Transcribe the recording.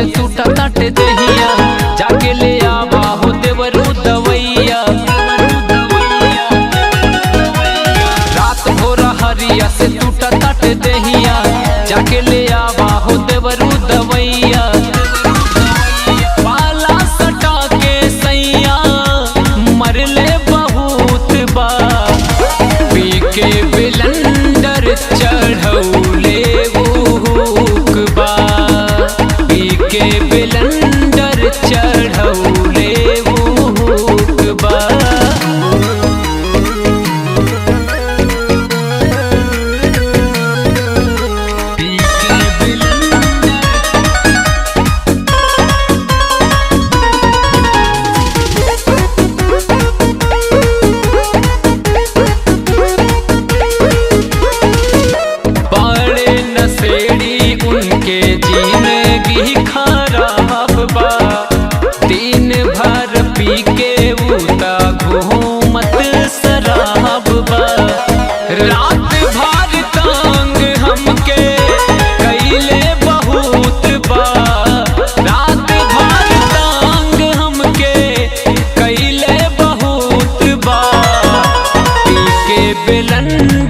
से टूटा ताटे दहिया, जाके ले आवा हो देवरू दवैया। रात भोर हरिया से टूटा ताटे दहिया, जाके ले आवा हो देवरू दवैया। पाला सटा के सैया मरले बहुत बा, पी के बिलंडर चढ़ौले भूख बा, पी के बिलंडर चढ़ौले भूख बा। उनके जिंदगी खराब बा, दिन भर पी के उता घूमत शराब बा। रात भर तंग हमके कैले बहुत बा, रात भर तंग हमके कैले बहुत बा। पी के बिलन